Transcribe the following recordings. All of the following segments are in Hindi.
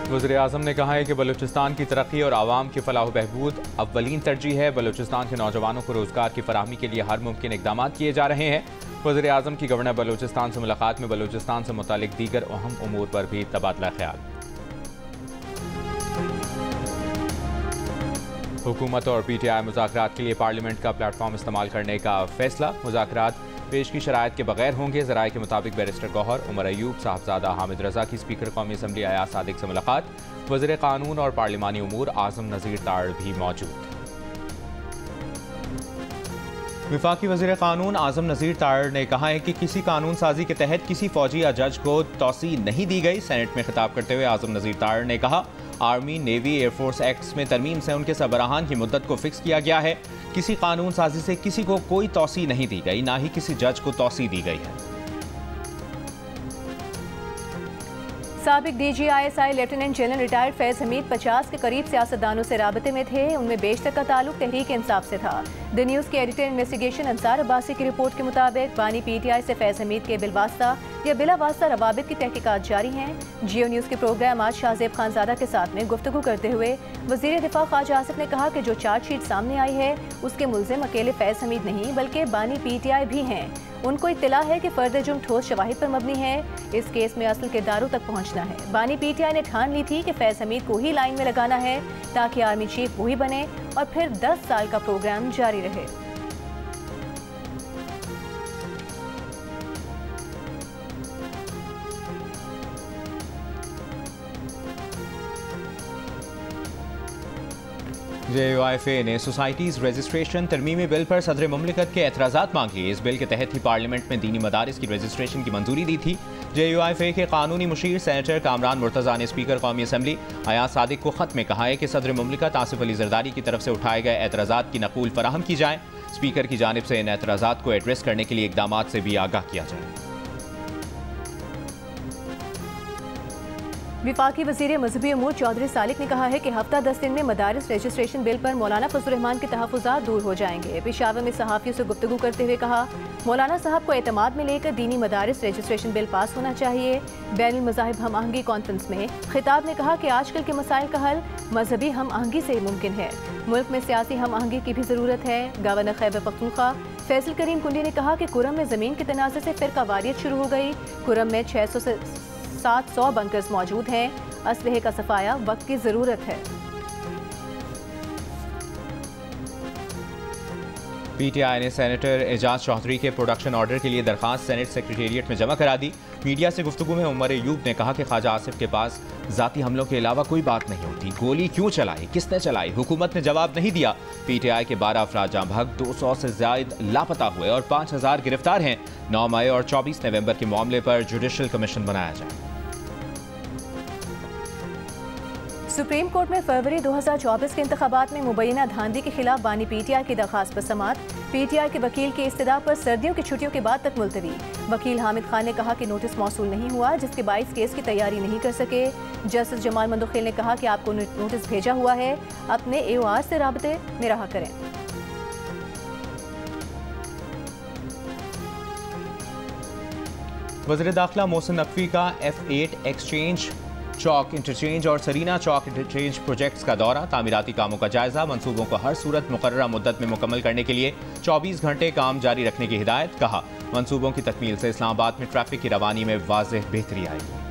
वज़ीर-ए-आज़म ने कहा है कि बलूचिस्तान की तरक्की और आवाम की फलाह बहबूद अव्वलीन तरजीह है। बलूचिस्तान के नौजवानों को रोजगार की फराहमी के लिए हर मुमकिन इकदाम किए जा रहे हैं। वज़ीर-ए-आज़म की गवर्नर बलूचिस्तान से मुलाकात में बलूचिस्तान से मुतालिक दीगर अहम उमूर पर भी तबादला ख्याल। हुकूमत और PTI मुज़ाकरात के लिए पार्लियामेंट का प्लेटफॉर्म इस्तेमाल करने का फैसला। मुज़ाकरात पेश की शराइत के बगैर होंगे। ज़राए के मुताबिक बैरिस्टर गौहर, उमर अयूब, साहबजादा हामिद रजा की स्पीकर कौमी असम्बली अयाज सादिक से मुलाकात। वज़ीर कानून और पार्लिमानी उमूर आज़म नज़ीर ताड़ भी मौजूद। वफाकी वज़ीर कानून आज़म नज़ीर ताड़ ने कहा है कि किसी कानून साजी के तहत किसी फौजी या जज को तौसी नहीं दी गई। सेनेट में खिताब करते हुए आज़म नज़ीर ताड़ ने कहा, आर्मी, नेवी, एयरफोर्स एक्ट्स में तरमीम से उनके सरबराहान की मुद्दत को फिक्स किया गया है। किसी कानून साजी से किसी को कोई तौसी नहीं दी गई, ना ही किसी जज को तौसी दी गई है। साबिक DGISI लेफ्टिनेंट जनरल रिटायर्ड फैज़ हमीद 50 के करीब सियासतदानों से राबते में थे। उनमें बेशतर का ताल्लुक तहरीक इंसाफ से था। द न्यूज़ के एडिटर इन्वेस्टिगेशन अंसार अब्बासी की रिपोर्ट के मुताबिक बानी PTI से फैज़ हमीद के बिलवास्ता या बिला वास्ता रवाबित की तहकीकात जारी हैं। जियो न्यूज़ के प्रोग्राम आज शाहजेब खानजादा के साथ में गुफ्तगू करते हुए वज़ीर दिफा ख्वाजा आसिफ ने कहा कि जो चार्जशीट सामने आई है उसके मुल्ज़िम अकेले फैज़ हमीद नहीं बल्कि बानी PTI भी हैं। उनको इत्तला है कि फर्द जुर्म ठोस शवाहिद पर मबनी है। इस केस में असल किरदारों तक पहुंचना है। बानी PTI ने ठान ली थी कि फैज़ हमीद को ही लाइन में लगाना है ताकि आर्मी चीफ वही बने और फिर 10 साल का प्रोग्राम जारी रहे। JUIFA ने सोसाइटीज़ रजिस्ट्रेशन तरमीमी बिल पर सदर मुमलिकत के एतराज़ात मांगे। इस बिल के तहत ही पार्लियामेंट में दीनी मदारिस की रजिस्ट्रेशन की मंजूरी दी थी। JUIFA के कानूनी मुशीर सेनेटर कामरान मुर्तज़ा ने स्पीकर कौमी असम्बली अयाज सादिक को ख़त में कहा है कि सदर मुमलिकत आसिफ अली जरदारी की तरफ से उठाए गए एतराज़ात की नकूल फराहम की जाए। स्पीकर की जानिब से इन एतराज़ात को एड्रेस करने के लिए इकदाम से भी आगाह किया जाए। विफाकी वज़ीर मजहबी अमूर चौधरी सालिक ने कहा है कि हफ्ता 10 दिन में मदारिस रजिस्ट्रेशन बिल पर मौलाना फजल रहमान के तहफ़्फ़ुज़ात दूर हो जाएंगे। पेशावर में सहाफ़ियों से गुफ्तगू करते हुए कहा, मौलाना साहब को एतमाद में लेकर दीनी मदारिस रजिस्ट्रेशन बिल पास होना चाहिए। बैनुल मज़ाहिब हम आहंगी कॉन्फ्रेंस में खिताब ने कहा कि आजकल के मसाइल का हल मजहबी हम आहंगी से ही मुमकिन है। मुल्क में सियासी हम आहंगी की भी ज़रूरत है। गवर्नर खैबर पख्तूनख्वा फैसल करीम कुंडी ने कहा कि कुरम में ज़मीन के तनाज़े से फ़िरका वारियत शुरू हो गई। कुरम में 600 से 700 बंकर्स मौजूद हैं। असलहे का सफाया वक्त की ज़रूरत है। PTI ने सेनेटर एजाज चौधरी के प्रोडक्शन ऑर्डर के लिए दरखास्त सेनेट सेक्रेटेरिएट में जमा करा दी। मीडिया से गुफ्तगू में उमर अयूब ने कहा कि ख्वाजा आसिफ के पास ज़ाती हमलों के अलावा कोई बात नहीं होती। गोली क्यों चलाई, किसने चलाई, हुकूमत ने जवाब नहीं दिया। PTI के 12 अफराद जाँ भाग, 200 से ज़ायद लापता हुए और 5000 गिरफ्तार हैं। 9 मई और 24 नवंबर के मामले पर जुडिशल कमीशन बनाया जाए। सुप्रीम कोर्ट में फरवरी 2024 के इंतखाबात में मुबैना धांधली के खिलाफ बानी PTI की दरखास्त पर समाअत। PTI के वकील की इस्तदा पर सर्दियों की छुट्टियों के बाद तक मुलतवी। वकील हामिद खान ने कहा कि नोटिस मौसूल नहीं हुआ, जिसके बाइस केस की तैयारी नहीं कर सके। जस्टिस जमाल मंदोखिल ने कहा कि आपको नोटिस भेजा हुआ है, अपने AOR से राबते में रहा करें। वज़ीर दाखिला मोहसिन नकवी का F8 एक्सचेंज चौक इंटरचेंज और सरीना चौक इंटरचेंज प्रोजेक्ट्स का दौरा। तामीराती कामों का जायजा। मंसूबों को हर सूरत मुकर्ररा मुद्दत में मुकम्मल करने के लिए 24 घंटे काम जारी रखने की हिदायत। कहा, मंसूबों की तकमील से इस्लामाबाद में ट्रैफिक की रवानी में वाज़ेह बेहतरी आएगी।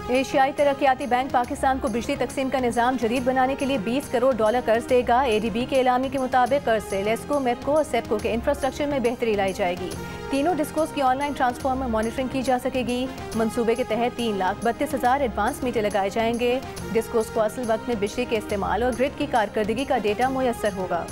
एशियाई तरक्याती बैंक पाकिस्तान को बिजली तकसीम का निज़ाम जदीद बनाने के लिए $20 करोड़ कर्ज देगा। ADB के एलामी के मुताबिक कर्ज से लेस्को, मेपको और सेपको के इंफ्रास्ट्रक्चर में बेहतरी लाई जाएगी। तीनों डिस्कोस की ऑनलाइन ट्रांसफार्मर मॉनिटरिंग की जा सकेगी। मंसूबे के तहत 3,32,000 एडवांस मीटर लगाए जाएंगे। डिस्कोस को असल वक्त में बिजली के इस्तेमाल और ग्रिड की कारकर्दगी का डेटा मुयस्सर होगा।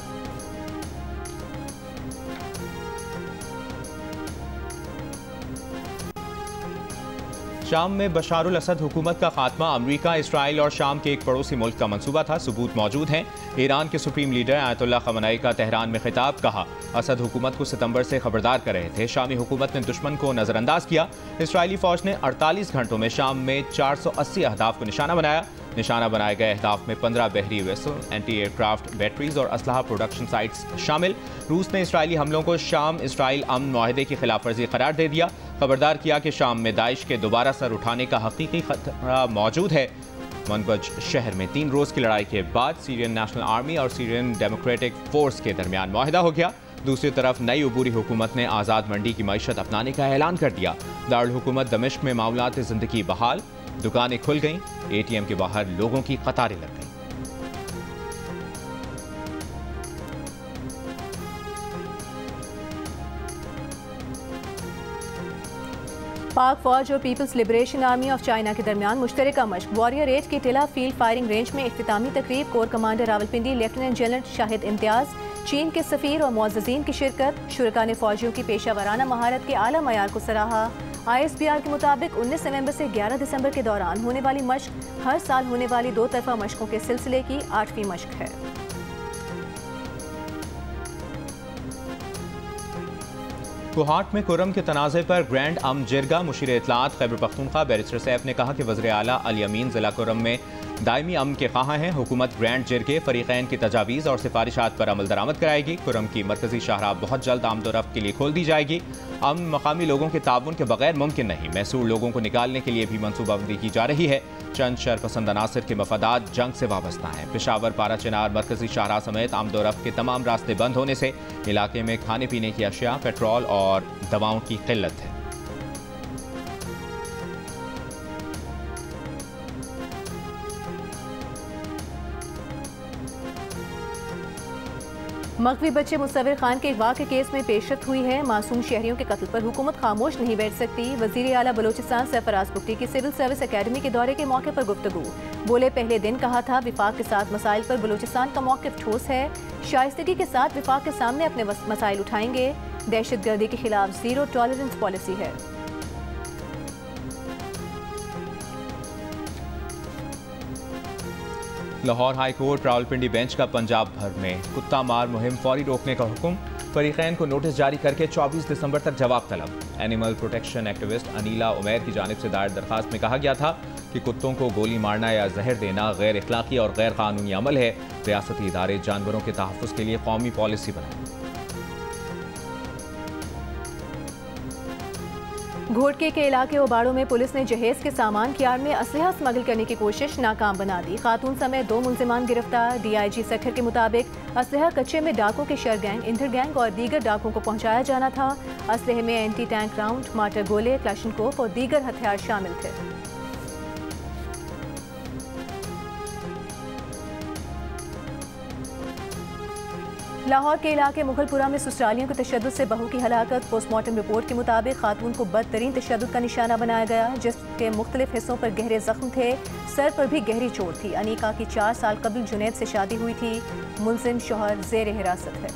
शाम में बशारुल असद हुकूमत का खात्मा अमरीका, इसराइल और शाम के एक पड़ोसी मुल्क का मंसूबा था। सबूत मौजूद हैं। ईरान के सुप्रीम लीडर आयतुल्लाह खमनाई का तेहरान में खिताब। कहा, असद हुकूमत को सितंबर से खबरदार कर रहे थे। शामी हुकूमत ने दुश्मन को नजरअंदाज किया। इसराइली फौज ने 48 घंटों में शाम में 480 अहदाफ को निशाना बनाया। निशाना बनाए गए अहदाफ में 15 बहरी वेसल, एंटी एयरक्राफ्ट बैटरीज और असलहा प्रोडक्शन साइट्स शामिल। रूस ने इसराइली हमलों को शाम इसराइल अमन माहदे की खिलाफ वर्जी करार दे दिया। खबरदार किया कि शाम में दाइश के दोबारा सर उठाने का हकीकी खतरा मौजूद है। मनबज शहर में 3 रोज की लड़ाई के बाद सीरियन नेशनल आर्मी और सीरियन डेमोक्रेटिक फोर्स के दरमियान मुआहदा हो गया। दूसरी तरफ नई उबूरी हुकूमत ने आज़ाद मंडी की मईशत अपनाने का ऐलान कर दिया। दारुल हुकूमत दमिश्क में मामलात ज़िंदगी बहाल, दुकानें खुल गईं, ATM के बाहर लोगों की कतारें लग गईं। पाक फौज और People's Liberation Army of China के दरमियान मुश्तरका मशक वॉरियर 8 की टिला फील्ड फायरिंग रेंज में इख्तितामी तकरीब। Core commander Rawalpindi lieutenant general Shahid Imtiaz, चीन के सफ़ीर और मुअज़्ज़ज़ीन की शिरकत। शुरका ने फौजियों की पेशा वराना महारत के आला मयार को सराहा। ISPR के मुताबिक 19 नवंबर से 11 दिसंबर के दौरान होने वाली मशक हर साल होने वाली 2 तरफा मशकों के सिलसिले की 8वीं मशक है। कोहाट में कुरम के तनाज़े पर ग्रैंड अम जिरगा मुशीर इत्तलात खैबर पख्तूनख्वा बैरिस्टर सैफ ने कहा कि वज़ीर आला अल यमीन ज़िला कुरम में दायमी अमन के ख़्वाह हैं। हुकूमत ग्रैंड जिरगे फ़रीक़ैन की तजावीज़ और सिफारिशात पर अमल दरामद कराएगी। कुरम की मरकज़ी शाहराह बहुत जल्द आमदोरफ्त के लिए खोल दी जाएगी। अमन मकामी लोगों के ताउन के बगैर मुमकिन नहीं। महसूर लोगों को निकालने के लिए भी मनसूबाबंदी की जा रही है। चंद शरपसंद अनासर के मफादात जंग से वाबस्ता हैं। पेशावर, पारा चिनार, मरकज़ी शाहराह समेत आमदोरफ्त के तमाम रास्ते बंद होने से इलाके में खाने पीने की अशिया, पेट्रोल और दवाओं की किल्लत है। मगवी बच्चे मुसव्विर खान के अगवा के केस में पेशरफ्त हुई है। मासूम शहरियों के कत्ल पर हुकूमत खामोश नहीं बैठ सकती। वज़ीर आला बलोचिस्तान सरफराज बुगटी की सिविल सर्विस अकेडमी के दौरे के मौके पर गुफ्तगू। बोले, पहले दिन कहा था विफाक के साथ मसाइल पर बलोचिस्तान का मौक़िफ़ ठोस है। शाइस्तगी के साथ विफाक के सामने अपने मसाइल उठाएंगे। दहशतगर्दी के खिलाफ ज़ीरो टॉलरेंस पॉलिसी है। Lahore high court Rawalpindi bench का पंजाब भर में कुत्ता मार मुहिम फौरी रोकने का हुक्म। फरीकैन को नोटिस जारी करके 24 दिसंबर तक जवाब तलब। Animal protection activist Anila Umair की जानिब से दायर दरखास्त में कहा गया था कि कुत्तों को गोली मारना या जहर देना गैर इखलाकी और गैर कानूनी अमल है। रियासती इदारे जानवरों के तहफ़्फ़ुज़ के लिए कौमी पॉलिसी बनाएं। घोटके के इलाके ओबाड़ों में पुलिस ने जहेज के सामान की आड़ में असलहा स्मगल करने की कोशिश नाकाम बना दी। खातून समेत 2 मुल्जिमान गिरफ्तार। DIG सखर के मुताबिक असलहा कच्चे में डाकों के शर गैंग, इंटर गैंग और दीगर डाकों को पहुंचाया जाना था। असलहे में एंटी टैंक राउंड, मार्टर गोले, क्लाशनकोफ और दीगर हथियार शामिल थे। लाहौर के इलाके मुगलपुरा में ससुरालियों के तशद्दुद से बहू की हलाकत। पोस्टमार्टम रिपोर्ट के मुताबिक खातून को बदतरीन तशद्दुद का निशाना बनाया गया, जिसके मुख्तलिफ हिस्सों पर गहरे जख्म थे। सर पर भी गहरी चोट थी। अनीका की 4 साल कबल जुनैद से शादी हुई थी। मुलजिम शौहर जेर हिरासत है।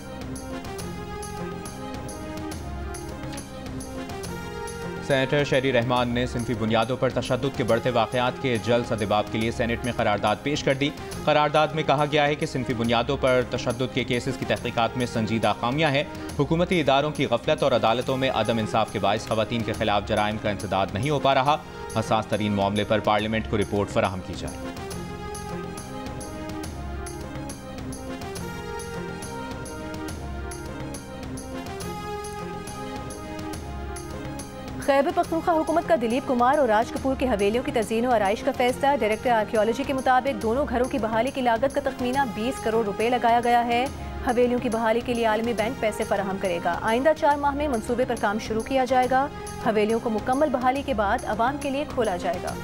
सेनेटर शहरी रहमान ने सिनफी बुनियादों पर तशद्दुद के बढ़ते वाक़यात के जल्द सद्देबाब के लिए सेनेट में करारदाद पेश कर दी। करारदाद में कहा गया है कि सिनफी बुनियादों पर तशद्दुद के केसेस की तहकीकात में संजीदा खामियां हैं। हुकूमती इदारों की गफलत और अदालतों में अदम इंसाफ के बायस खवातीन के खिलाफ जराइम का इंसदाद नहीं हो पा रहा। हसास तरीन मामले पर पार्लियामेंट को रिपोर्ट फराहम की जाए। खैबर पख्तूनख्वा हुकूमत का दिलीप कुमार और राज कपूर की हवेलियों की तज़ीन और आराइश का फैसला। डायरेक्टर आर्कियोलॉजी के मुताबिक दोनों घरों की बहाली की लागत का तखमीना 20 करोड़ रुपए लगाया गया है। हवेलियों की बहाली के लिए आलमी बैंक पैसे फराहम करेगा। आइंदा 4 माह में मंसूबे पर काम शुरू किया जाएगा। हवेलियों को मुकम्मल बहाली के बाद आवाम के लिए खोला जाएगा।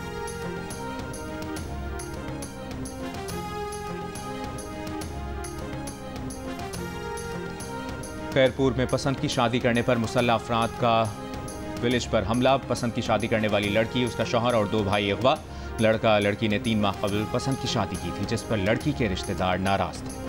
खैरपुर में पसंद की शादी करने पर मुसल्लह अफराद का विलेज पर हमला। पसंद की शादी करने वाली लड़की, उसका शौहर और 2 भाई अगवा। लड़का लड़की ने 3 माह कबल पसंद की शादी की थी, जिस पर लड़की के रिश्तेदार नाराज थे।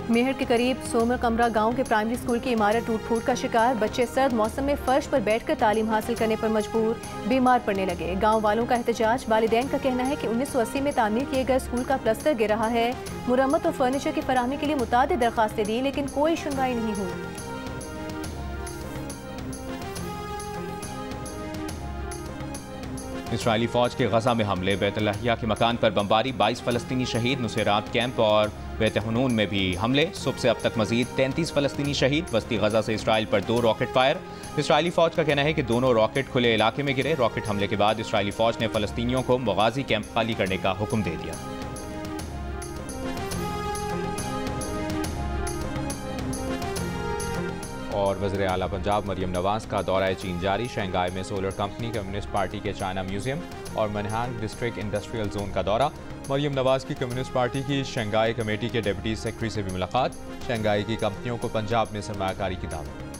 मेहर के करीब सोमर कमरा गांव के प्राइमरी स्कूल की इमारत टूट फूट का शिकार। बच्चे सर्द मौसम में फर्श पर बैठकर तालीम हासिल करने पर मजबूर, बीमार पड़ने लगे। गांव वालों का एहतजाज। वालिदैन का कहना है कि 1980 में तामीर किए गए स्कूल का प्लस्तर गिर रहा है। मुरम्मत और फर्नीचर की फराहमी के लिए मुतादिद दरखास्तें दी, लेकिन कोई सुनवाई नहीं हुई। इसराइली फ़ौज के गजा में हमले, बैतुल्लाहिया के मकान पर बमबारी, 22 फ़लस्तीनी शहीद, नुसैरात कैंप और बैत-हनून में भी हमले। सुबह से अब तक मजीद 33 फ़लस्तीनी शहीद। वस्ती गजा से इसराइल पर 2 रॉकेट फायर। इसराइली फ़ौज का कहना है कि दोनों रॉकेट खुले इलाके में गिरे। रॉकेट हमले के बाद इसराइली फ़ौज ने फ़लस्तीनियों को मगाजी कैंप खाली करने का हुक्म दे दिया। और वज़ीर आला पंजाब मरियम नवाज का दौरा चीन जारी। शंघाई में सोलर कंपनी, कम्युनिस्ट पार्टी के चाइना म्यूजियम और मनहांग डिस्ट्रिक्ट इंडस्ट्रियल जोन का दौरा। मरियम नवाज की कम्युनिस्ट पार्टी की शंघाई कमेटी के डिप्टी सेक्रेटरी से भी मुलाकात। शंघाई की कंपनियों को पंजाब में सरमायाकारी की दावत।